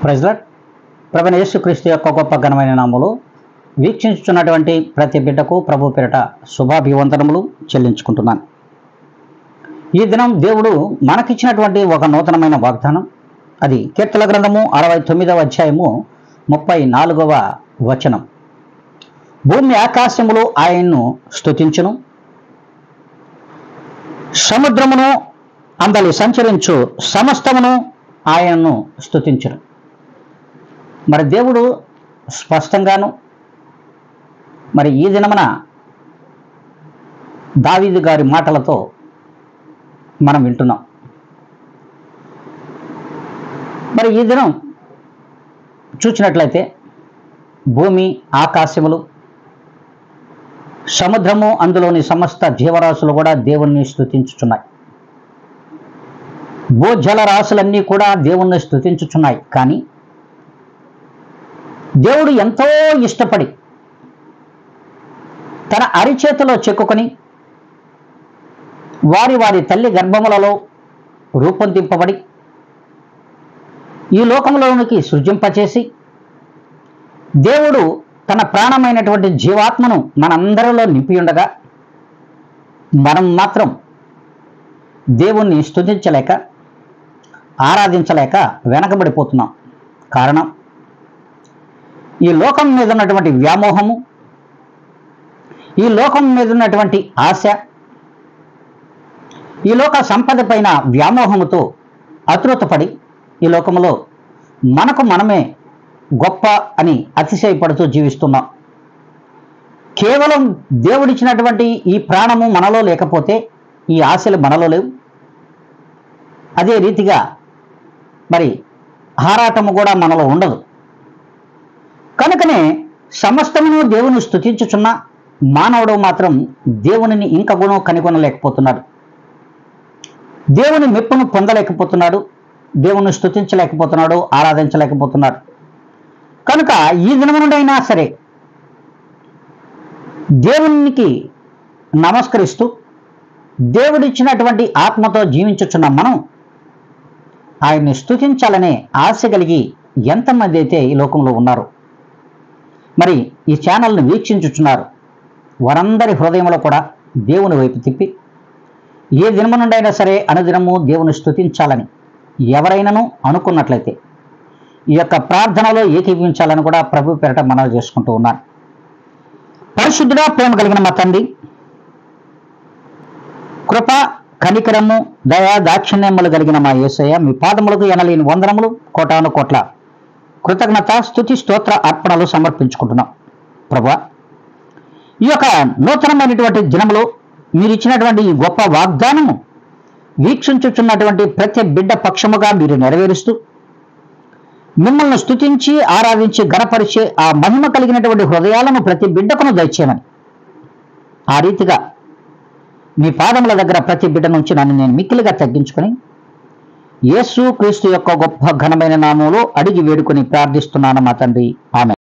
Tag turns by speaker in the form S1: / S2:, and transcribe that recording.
S1: Praise lord. ప్రభువైన యేసుక్రీస్తు యొక్క గొప్ప ఘనమైన నామములో వీక్షించుచున్నటువంటి ప్రతి బిడ్డకు ప్రభు పేరిట శుభాభివందనములు చెల్లించుకుంటున్నాను. ఈ దినం దేవుడు మనకిచ్చినటువంటి ఒక నూతనమైన వాగ్దానం. అది కీర్తన గ్రంథము 69వ అధ్యాయము 34వ వచనం. భూమి ఆకాశములు ఆయన్ను స్తుతించును, సముద్రమును అందలి సంచరించు సమస్తమును ఆయనను స్తుతించును. మరి దేవుడు స్పష్టంగాను మరి ఈ దినమున దావీదు గారి మాటలతో మనం వింటున్నాం. మరి ఈ దినం చూసినట్లయితే భూమి ఆకాశములు సముద్రము అందులోని సమస్త జీవరాశులు కూడా దేవుణ్ణి స్తుతించుచున్నాయి. భూజల రాశులన్నీ కూడా దేవుణ్ణి స్తుతించుచున్నాయి. కానీ దేవుడు ఎంతో ఇష్టపడి తన అరిచేతిలో చెక్కుకొని వారి వారి తల్లి గర్భములలో రూపొందింపబడి ఈ లోకంలోనికి సృజింపచేసి దేవుడు తన ప్రాణమైనటువంటి జీవాత్మను మనందరిలో నింపి ఉండగా మనం మాత్రం దేవుణ్ణి స్తుతించలేక ఆరాధించలేక వెనకబడిపోతున్నాం. కారణం, ఈ లోకం మీద ఉన్నటువంటి వ్యామోహము, ఈ లోకం మీద ఉన్నటువంటి ఆశ, ఈ లోక సంపద పైన వ్యామోహముతో అతృతపడి ఈ లోకంలో మనకు మనమే గొప్ప అని అతిశయపడుతూ జీవిస్తున్నాం. కేవలం దేవుడిచ్చినటువంటి ఈ ప్రాణము మనలో లేకపోతే ఈ ఆశలు మనలో లేవు. అదే రీతిగా మరి ఆరాటము కూడా మనలో ఉండదు. కనుకనే సమస్తమును దేవుని స్తుతించుచున్న మానవుడు మాత్రం దేవునిని ఇంకగును కనుగొనలేకపోతున్నాడు. దేవుని మెప్పును పొందలేకపోతున్నాడు, దేవుని స్తుతించలేకపోతున్నాడు, ఆరాధించలేకపోతున్నాడు. కనుక ఈ దినము నుండైనా సరే దేవునికి నమస్కరిస్తూ దేవుడిచ్చినటువంటి ఆత్మతో జీవించుచున్న మనం ఆయన్ని స్తుతించాలనే ఆశ కలిగి ఎంతమంది అయితే ఈ లోకంలో ఉన్నారు, మరి ఈ ఛానల్ని వీక్షించుచున్నారు, వారందరి హృదయంలో కూడా దేవుని వైపు తిప్పి ఏ దినము నుండైనా సరే అనుదినము దేవుని స్తుతించాలని ఎవరైనాను అనుకున్నట్లయితే ఈ యొక్క ప్రార్థనలో ఏకీభవించాలని కూడా ప్రభు పేరిట మనవి చేసుకుంటూ ఉన్నాను. పరిశుద్ధుడా, ప్రేమ కలిగిన మా తండ్రి, కృప కనికరము దయా దాక్షిణ్యములు కలిగిన మా యేసయ్య, మీ పాదములకు ఎనలేని వందనములు కోటాను కోట్ల కృతజ్ఞత స్తుతి స్తోత్ర అర్పణలు సమర్పించుకుంటున్నాం. ప్రభువా, ఈ యొక్క నూతనమైనటువంటి దినములో మీరు ఇచ్చినటువంటి ఈ గొప్ప వాగ్దానము వీక్షించుచున్నటువంటి ప్రతి బిడ్డ పక్షముగా మీరు నెరవేరుస్తూ మిమ్మల్ని స్తుతించి ఆరాధించి గణపరిచే ఆ మహిమ కలిగినటువంటి హృదయాలను ప్రతి బిడ్డకును దయచేయమని, ఆ రీతిగా మీ పాదముల దగ్గర ప్రతి బిడ్డ నుంచి నన్ను నేను మిక్కిలిగా తగ్గించుకొని యేసు క్రీస్తు యొక్క గొప్ప ఘనమైన నామములో అడిగి వేడుకొని ప్రార్థిస్తున్నాను మా తండ్రి. ఆమేన్.